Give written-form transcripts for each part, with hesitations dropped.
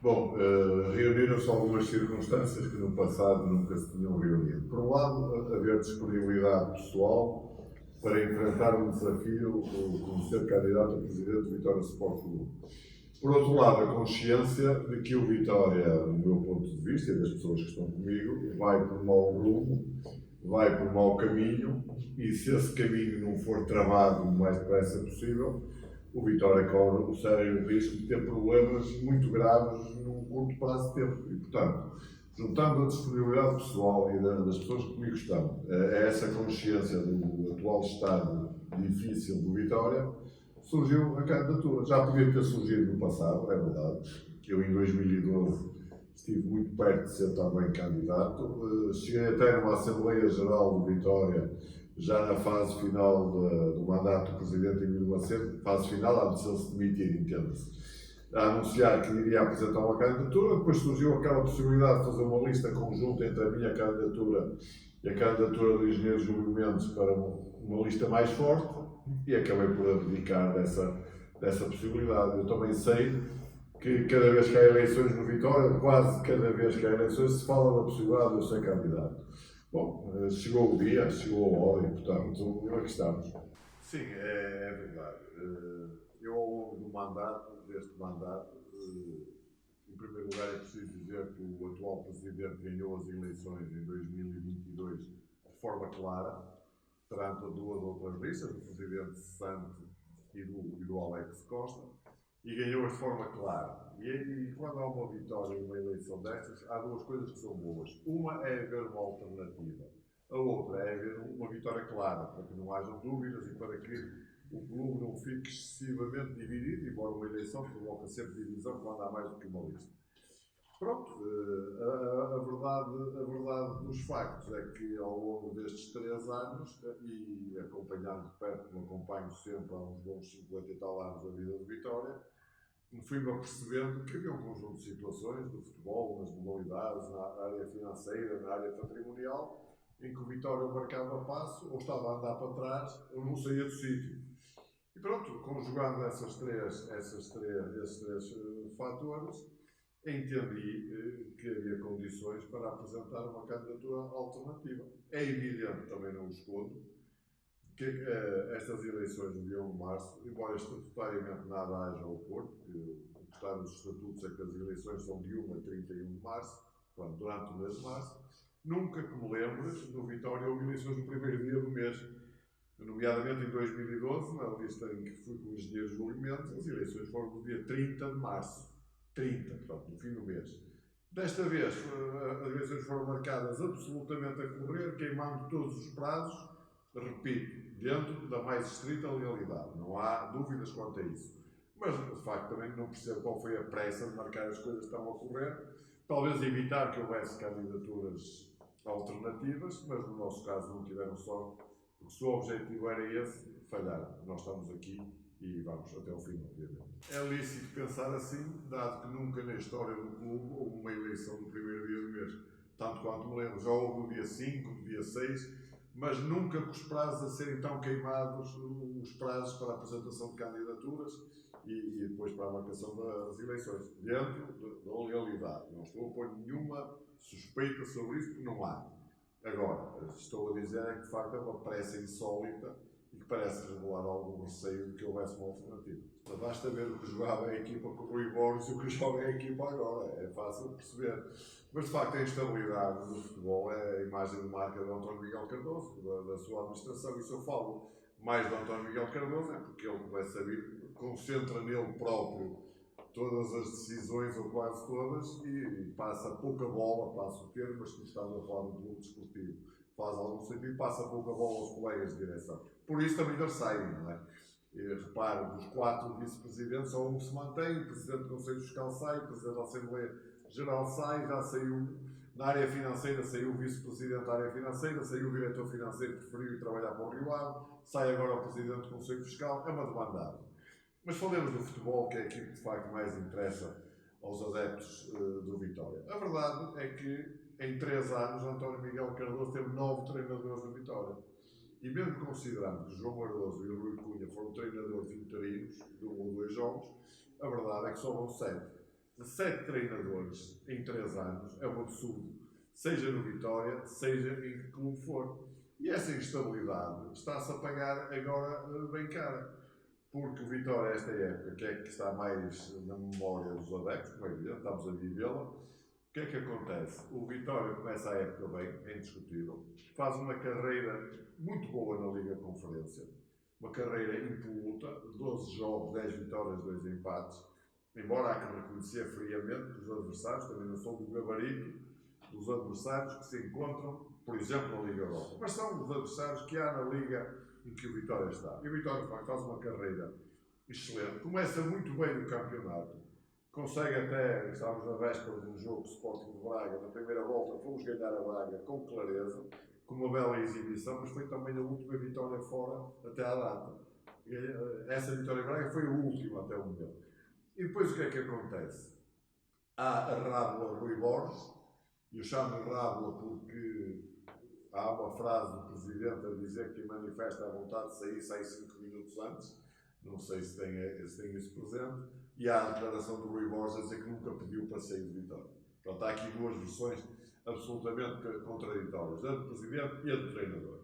Bom, reuniram-se algumas circunstâncias que no passado nunca se tinham reunido. Por um lado, haver disponibilidade pessoal para enfrentar um desafio como ser candidato a presidente do Vitória Sport Clube. Por outro lado, a consciência de que o Vitória, do meu ponto de vista e das pessoas que estão comigo, vai por mau rumo, vai por mau caminho, e se esse caminho não for travado o mais depressa possível, o Vitória corre o sério risco de ter problemas muito graves num curto prazo de tempo. E, portanto, juntando a disponibilidade pessoal e das pessoas que comigo estão, a essa consciência do atual estado difícil do Vitória, surgiu a candidatura. Já podia ter surgido no passado, é verdade, que eu em 2012 estive muito perto de ser também candidato. Cheguei até numa Assembleia Geral do Vitória, já na fase final do mandato do Presidente Emílio Macedo, fase final, antes de ele se demitir, entenda-se, a anunciar que iria apresentar uma candidatura. Depois surgiu aquela possibilidade de fazer uma lista conjunta entre a minha candidatura e a candidatura do Engenheiro Júlio Mendes para uma lista mais forte, e acabei por abdicar dessa possibilidade. Eu também sei que cada vez que há eleições no Vitória, quase cada vez que há eleições, se fala da possibilidade de eu ser candidato. Bom, chegou o dia, chegou a hora e, portanto, aqui estamos. Sim, é verdade. Eu, ao longo deste mandato, em primeiro lugar é preciso dizer que o atual Presidente ganhou as eleições em 2022 de forma clara, perante duas outras listas, do Presidente Santos e do Alex Costa, e ganhou de forma clara. E quando há uma vitória em uma eleição destas, há duas coisas que são boas. Uma é haver uma alternativa. A outra é haver uma vitória clara, para que não haja dúvidas e para que o clube não fique excessivamente dividido, embora uma eleição provoca sempre divisão quando há mais do que uma lista. Pronto, a verdade dos factos é que ao longo destes 3 anos, e acompanhando de perto, como acompanho sempre há uns bons 50 e tal anos a vida de Vitória, fui-me apercebendo que havia um conjunto de situações do futebol, nas modalidades, na área financeira, na área patrimonial, em que o Vitória marcava passo, ou estava a andar para trás, ou não saía do sítio. E pronto, conjugando esses três fatores, entendi que havia condições para apresentar uma candidatura alternativa. É evidente, também não o escondo, que estas eleições no dia 1 de março, embora estatutariamente nada haja a opor, porque o que está nos estatutos é que as eleições são de 1 a 31 de março, pronto, durante o mês de março, nunca que me lembre, no Vitória houve eleições no primeiro dia do mês, nomeadamente em 2012, na lista em que fui com o engenheiro Júlio Mendes, as eleições foram no dia 30 de março. 30, portanto, no fim do mês. Desta vez, as eleições foram marcadas absolutamente a correr, queimando todos os prazos, repito, dentro da mais estrita legalidade. Não há dúvidas quanto a isso. Mas, de facto, também não percebo qual foi a pressa de marcar as coisas que estão a correr. Talvez evitar que houvesse candidaturas alternativas, mas no nosso caso não tiveram sorte, porque se o objetivo era esse, falharam. Nós estamos aqui e vamos até ao fim, obviamente. É lícito pensar assim, dado que nunca na história do clube houve uma eleição no primeiro dia do mês. Tanto quanto me lembro, já houve no dia 5, no dia 6, mas nunca com os prazos a serem tão queimados, os prazos para a apresentação de candidaturas e depois para a marcação das eleições, dentro da legalidade. Não estou a pôr nenhuma suspeita sobre isso, porque não há. Agora, estou a dizer é que de facto é uma pressa insólita e que parece revelar algum receio de que houvesse uma alternativa. Basta ver o que jogava a equipa com o Rui Borges e o que joga a equipa agora, é fácil de perceber. Mas de facto a instabilidade do futebol é a imagem de marca de António Miguel Cardoso, da sua administração, e se eu falo mais de António Miguel Cardoso é porque ele, como é sabido, concentra nele próprio todas as decisões, ou quase todas, e passa pouca bola, passa o termo, mas que estamos a falar do clube desportivo, faz algum sentido, passa pouca bola aos colegas de direção. Por isso também eles saem, não é? Repare, dos 4 vice-presidentes, só um se mantém, o presidente do Conselho Fiscal sai, o presidente da Assembleia Geral sai, já saiu na área financeira, saiu o vice-presidente da área financeira, saiu o diretor financeiro que preferiu ir trabalhar para o Rio Ave, sai agora o presidente do Conselho Fiscal, é uma demandada. Mas falemos do futebol, que é aquilo que de facto mais interessa aos adeptos do Vitória. A verdade é que em 3 anos António Miguel Cardoso teve 9 treinadores do Vitória. E mesmo considerando que João Ardoso e o Rui Cunha foram treinadores interinos de 1 ou 2 jogos, a verdade é que só vão 7. de 7 treinadores em 3 anos é um absurdo, seja no Vitória, seja em que clube for. E essa instabilidade está-se a pagar agora bem cara. Porque o Vitória, esta época, que é que está mais na memória dos adeptos, como é evidente, estamos a vivê-la. O que é que acontece? O Vitória começa a época bem, é indiscutível, faz uma carreira muito boa na Liga Conferência, uma carreira impoluta, 12 jogos, 10 vitórias, 2 empates, embora há que reconhecer friamente que os adversários também não são do gabarito dos adversários que se encontram, por exemplo, na Liga Europa, mas são os adversários que há na Liga em que o Vitória está. E o Vitória faz uma carreira excelente, começa muito bem no campeonato, consegue até, estávamos na véspera de um jogo Sporting de Braga, na primeira volta fomos ganhar a Braga com clareza, com uma bela exibição, mas foi também a última vitória fora até à data. Essa vitória em Braga foi a última até o momento. E depois o que é que acontece? Há a rábula Rui Borges, e eu chamo-lhe rábula porque há uma frase do Presidente a dizer que manifesta a vontade de sair, sai 5 minutos antes, não sei se tem isso presente, e há a declaração do Rui Borges a dizer que nunca pediu para sair de Vitória. Portanto, há aqui duas versões absolutamente contraditórias, a do Presidente e a do treinador.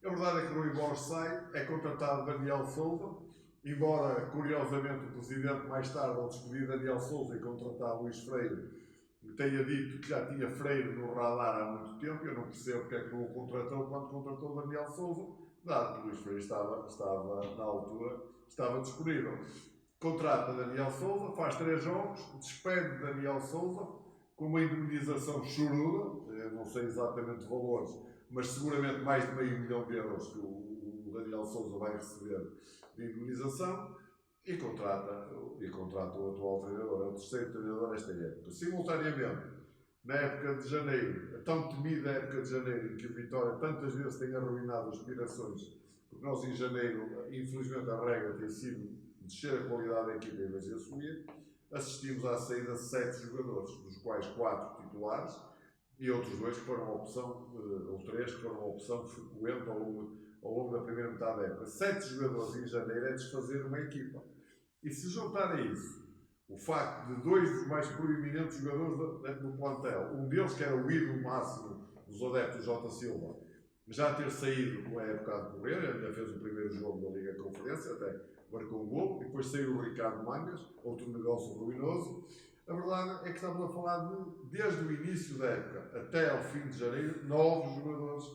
A verdade é que o Rui Borges sai, é contratado Daniel Sousa, embora, curiosamente, o Presidente mais tarde, ao despedir Daniel Sousa e contratar Luís Freire, tenha dito que já tinha Freire no radar há muito tempo. Eu não percebo porque é que não o contratou quando contratou Daniel Sousa, dado que Luís Freire estava na altura, estava disponível. Contrata Daniel Sousa, faz 3 jogos, despede Daniel Sousa com uma indemnização choruda, eu não sei exatamente valores, mas seguramente mais de meio milhão de euros que o Daniel Sousa vai receber de indemnização, e contrata o atual treinador, é o terceiro treinador nesta época. Simultaneamente, na época de janeiro, a tão temida época de janeiro, em que o Vitória tantas vezes tem arruinado aspirações, porque nós em janeiro, infelizmente a regra tem sido descer a qualidade da equipa em vez de a subir, assistimos à saída de 7 jogadores, dos quais 4 titulares, e outros 2 que foram opção, ou 3 que foram opção frequente ao longo da primeira metade da época. 7 jogadores em janeiro é desfazer uma equipa. E se juntar a isso o facto de 2 dos mais proeminentes jogadores do plantel, um deles que era o ídolo máximo dos adeptos, Jota Silva, já ter saído com a época a decorrer, ainda fez o primeiro jogo da Liga Conferência, até marcou um gol, e depois saiu o Ricardo Mangas, outro negócio ruinoso. A verdade é que estamos a falar desde o início da época até ao fim de janeiro, 9 jogadores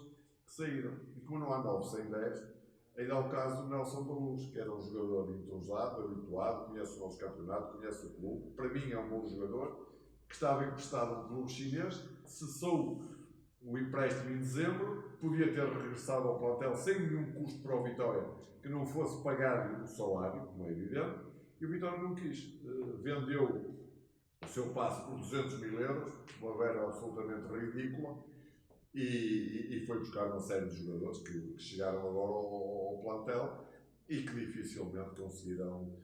que saíram. E como não há 9 sem 10, ainda há o caso do Nelson Baluz, que era um jogador entrosado, habituado, conhece o nosso campeonato, conhece o clube. Para mim é um bom jogador, que estava emprestado a um clube chinês, cessou o empréstimo em dezembro, podia ter regressado ao plantel sem nenhum custo para o Vitória, que não fosse pagar o salário, como é evidente, e o Vitória não quis. Vendeu o seu passe por 200 mil euros, uma vera absolutamente ridícula, e foi buscar uma série de jogadores que chegaram agora ao plantel e que dificilmente conseguirão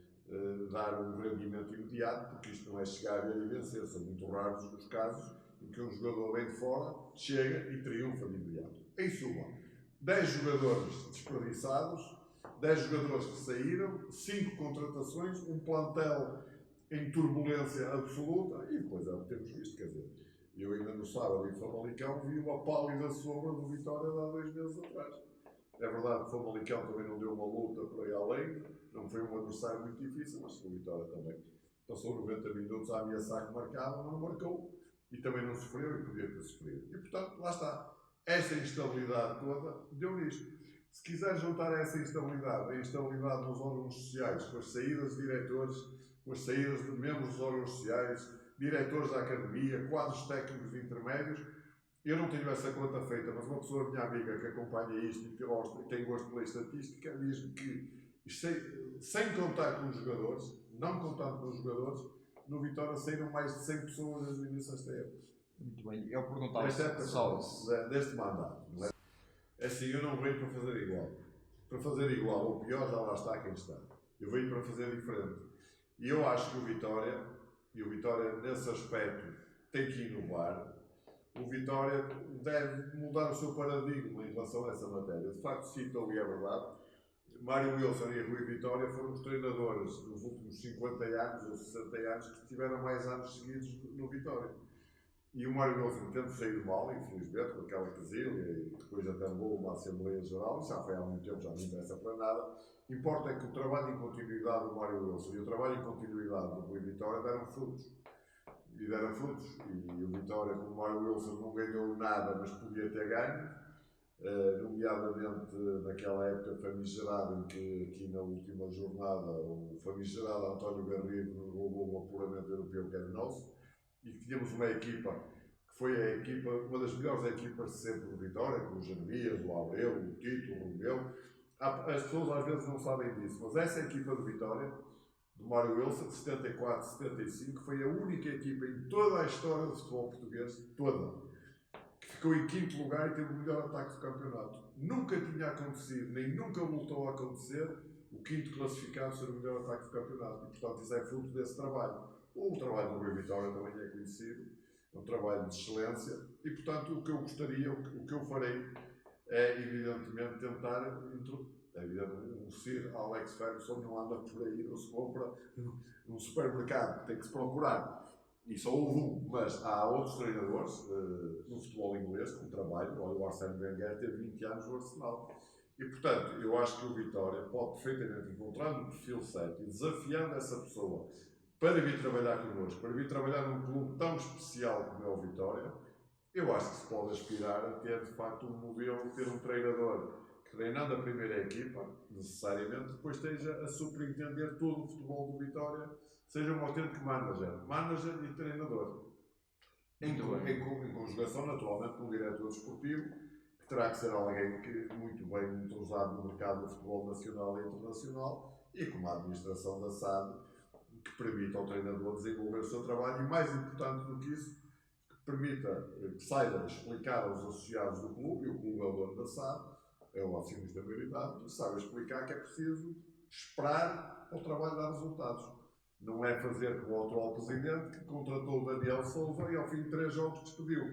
dar um rendimento imediato, porque isto não é chegar e vencer, são muito raros os casos em que um jogador vem de fora, chega e triunfa de imediato. Em suma, 10 jogadores desperdiçados, 10 jogadores que saíram, 5 contratações, um plantel em turbulência absoluta, e depois é o que temos visto, quer dizer, eu ainda no sábado em Famalicão vi uma pálida sombra do Vitória de há 2 meses atrás. É verdade que o Famalicão também não deu uma luta por aí além, não foi um adversário muito difícil, mas o Vitória também passou 90 minutos a ameaçar que marcava, mas não marcou, e também não sofreu e podia ter sofrido. E portanto, lá está. Esta instabilidade toda deu nisto. Se quiser juntar a essa instabilidade, a instabilidade nos órgãos sociais, com as saídas de diretores, com as saídas de membros dos órgãos sociais, diretores da academia, quadros técnicos intermédios, eu não tenho essa conta feita, mas uma pessoa, minha amiga, que acompanha isto e que tem gosto pela estatística, diz-me que, sem contar com os jogadores, não contando com os jogadores, no Vitória saíram mais de 100 pessoas desde o início desta época. Muito bem, eu perguntava deste mandato, não é? É assim, eu não venho para fazer igual. Para fazer igual, ou pior, já lá está quem está. Eu venho para fazer diferente. E eu acho que o Vitória, nesse aspecto, tem que inovar. O Vitória deve mudar o seu paradigma em relação a essa matéria. De facto, citou, e é verdade, Mário Wilson e Rui Vitória foram os treinadores dos últimos 50 anos ou 60 anos que tiveram mais anos seguidos no Vitória. E o Mário Wilson, tendo saído mal, infelizmente, com aquela quesilha, e depois até levou uma Assembleia Geral, já foi há muito tempo, já não interessa para nada. Importa é que o trabalho em continuidade do Mário Wilson e o trabalho em continuidade do Rui Vitória deram frutos. E deram frutos. E o Vitória, como o Mário Wilson não ganhou nada, mas podia ter ganho, nomeadamente naquela época famigerada em que aqui na última jornada o famigerado António Garrido nos roubou um apuramento europeu que era nosso, e tínhamos uma equipa que foi a equipa, uma das melhores equipas de sempre do Vitória, com o Jeremias, o Abreu, o Tito, o Romeu. As pessoas às vezes não sabem disso, mas essa equipa do Vitória, do Mário Wilson, de 74, 75, foi a única equipa em toda a história do futebol português, toda, que ficou em quinto lugar e teve o melhor ataque do campeonato. Nunca tinha acontecido, nem nunca voltou a acontecer, o quinto classificado ser o melhor ataque do campeonato. E, portanto, isso é fruto desse trabalho. O trabalho do Rui Vitória também é conhecido, é um trabalho de excelência. E, portanto, o que eu gostaria, o que eu farei, é, evidentemente, tentar o Sir Alex Ferguson não anda por aí, não se compra num supermercado, tem que se procurar. E só houve um, mas há outros treinadores no futebol inglês com trabalho. Olha, o Arsène Wenger teve 20 anos no Arsenal. E, portanto, eu acho que o Vitória pode perfeitamente, encontrando o perfil certo e desafiando essa pessoa para vir trabalhar connosco, para vir trabalhar num clube tão especial como é o Vitória, eu acho que se pode aspirar a ter, de facto, um modelo, ter um treinador que, treinando a primeira equipa, necessariamente, depois esteja a superintender todo o futebol do Vitória, seja um autêntico manager e treinador. Em conjugação, naturalmente, com um diretor desportivo, que terá que ser alguém que muito bem entrosado no mercado do futebol nacional e internacional, e com uma administração da SAD que permita ao treinador desenvolver o seu trabalho e, mais importante do que isso, permita que saiba explicar aos associados do clube, e o clube é o dono da SAD, é o acionista maioritário, que saiba explicar que é preciso esperar ao trabalho dar resultados. Não é fazer como o atual presidente, que contratou o Daniel Souza e ao fim de 3 jogos despediu.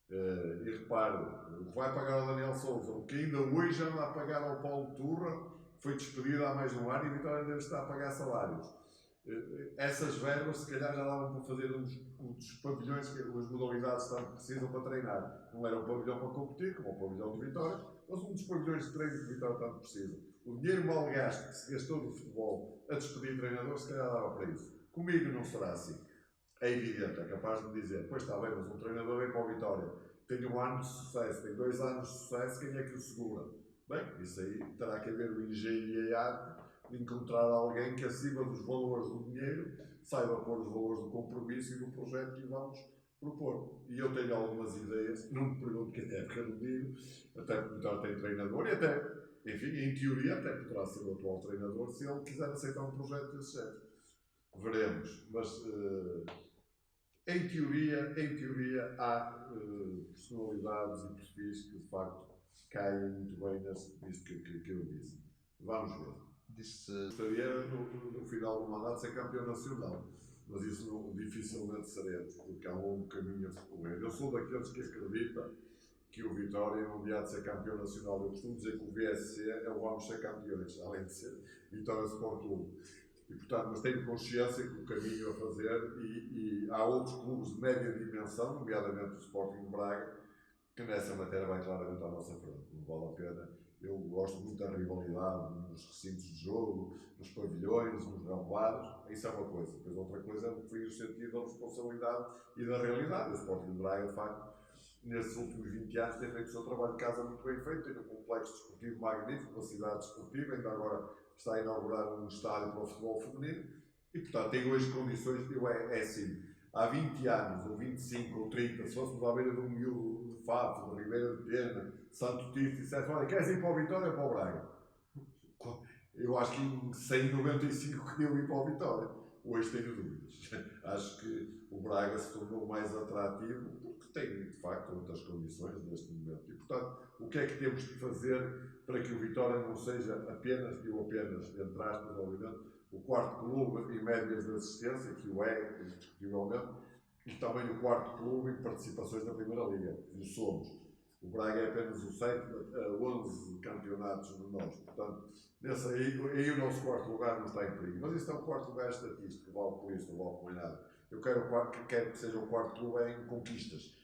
E repare, o que vai pagar ao Daniel Souza, o que ainda hoje anda a pagar ao Paulo Turra, foi despedido há mais de um ano e Vitória ainda está a pagar salários. Essas verbas, se calhar, já davam para fazer uns pavilhões, que as modalidades tanto precisam para treinar. Não era um pavilhão para competir, como o pavilhão de Vitória, mas um dos pavilhões de treino que Vitória tanto precisa. O dinheiro mal gasto que se gastou no futebol a despedir treinadores, se calhar dava para isso. Comigo não será assim. É evidente, é capaz de me dizer, pois está bem, mas um treinador vem para o Vitória, tem 1 ano de sucesso, tem 2 anos de sucesso, quem é que o segura? Bem, isso aí terá que haver o engenho e a arte de encontrar alguém que, acima dos valores do dinheiro, saiba pôr os valores do compromisso e do projeto que lhe vamos propor. E eu tenho algumas ideias, não me pergunto quem é, porque eu não digo, até porque o Vitória tem treinador e até, enfim, em teoria até poderá ser o atual treinador se ele quiser aceitar um projeto desse género. Veremos, mas em teoria há personalidades e perfis que de facto caem muito bem nisto que eu disse. Vamos ver. Gostaria no final do mandato ser campeão nacional, mas isso dificilmente seremos, porque há um longo caminho a percorrer. Eu sou daqueles que acredita que o Vitória não havia de ser campeão nacional. Eu costumo dizer que o VSC é o vamos ser campeões, além de ser Vitória Sport Clube. E, portanto, mas tenho consciência que o caminho a fazer, e há outros clubes de média dimensão, nomeadamente o Sporting de Braga, que nessa matéria vai claramente à nossa frente. Não vale a pena. Eu gosto muito da rivalidade nos recintos de jogo, nos pavilhões, nos relevados. Isso é uma coisa. Depois outra coisa foi o sentido da responsabilidade e da realidade. O Sporting de Braga, de facto, nestes últimos 20 anos tem feito o seu trabalho de casa muito bem feito, tem um complexo desportivo magnífico, uma cidade desportiva, ainda agora está a inaugurar um estádio para o futebol feminino e, portanto, tem hoje condições. É assim, há 20 anos, ou 25, ou 30, se fôssemos à beira de um miúdo de Fafo, de Ribeira de Pena, Santo Tirso, e dissesse, olha, queres ir para o Vitória ou para o Braga? Eu acho que em 195 queriam ir para o Vitória. Hoje tenho dúvidas. Acho que o Braga se tornou mais atrativo porque tem, de facto, outras condições neste momento. E, portanto, o que é que temos de fazer para que o Vitória não seja apenas, entre aspas, obviamente, o quarto clube em médias de assistência, que o é, indiscutivelmente, e também o quarto clube em participações na Primeira Liga, que o somos. O Braga é apenas o 7 a 11 campeonatos de nós. Portanto, aí o nosso quarto lugar não está em perigo. Mas isso é um quarto lugar estatístico, vale por isso, não vale por mais nada. Eu quero que seja o quarto clube em conquistas,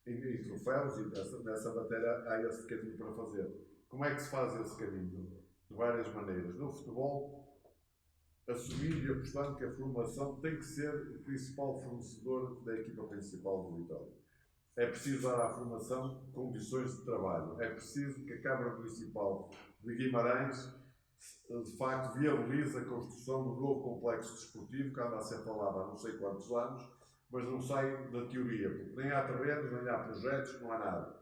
em troféus, e nessa matéria há esse caminho para fazer. Como é que se faz esse caminho? De várias maneiras. No futebol, assumindo e apostando que a formação tem que ser o principal fornecedor da equipa principal do Vitória. É preciso dar à formação condições de trabalho. É preciso que a Câmara Municipal de Guimarães, de facto, viabilize a construção do novo complexo desportivo que anda a ser falado há não sei quantos anos, mas não sai da teoria, porque nem há terrenos, nem há projetos, não há nada.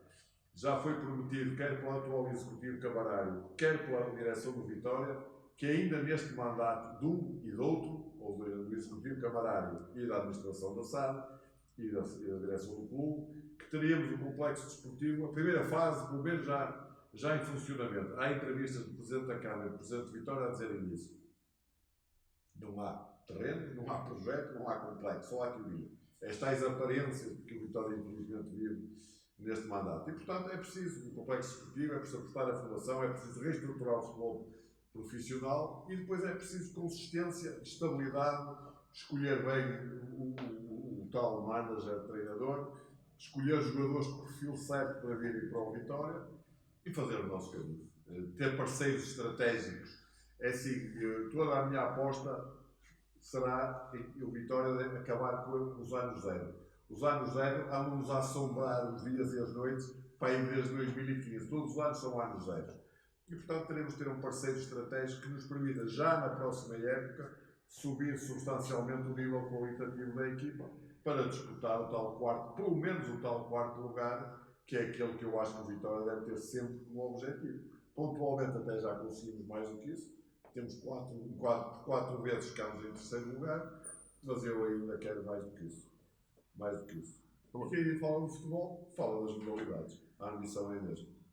Já foi prometido, quer pelo atual Executivo Camarário, quer pela direção do Vitória, que ainda neste mandato de um e do outro, ou do Executivo Camarário e da Administração da SAD e da direção do clube, que teríamos o complexo desportivo, a primeira fase, pelo menos já em funcionamento. Há entrevistas do Presidente da Câmara e do Presidente de Vitória a dizerem isso. Não há terreno, não há projeto, não há complexo, só há teoria. Estas aparências que o Vitória infelizmente vive neste mandato. E, portanto, é preciso um complexo desportivo, é preciso apostar a formação, é preciso reestruturar o futebol profissional e depois é preciso consistência, estabilidade, escolher bem o tal manager, treinador, escolher jogadores de perfil certo para virem para o Vitória e fazer o nosso caminho. Ter parceiros estratégicos. É assim, toda a minha aposta será o Vitória acabar com os anos zero. Os anos zero andam-nos a assombrar os dias e as noites para ir desde 2015. Todos os anos são anos zero. E, portanto, teremos de ter um parceiro estratégico que nos permita, já na próxima época, subir substancialmente o nível qualitativo da equipa para disputar o tal quarto, pelo menos o tal quarto lugar, que é aquele que eu acho que o Vitória deve ter sempre como objetivo. Pontualmente até já conseguimos mais do que isso. Temos quatro vezes ficamos em terceiro lugar, mas eu ainda quero mais do que isso. Mais do que isso. Porque aí fala do futebol, fala das modalidades. A ambição é a mesma.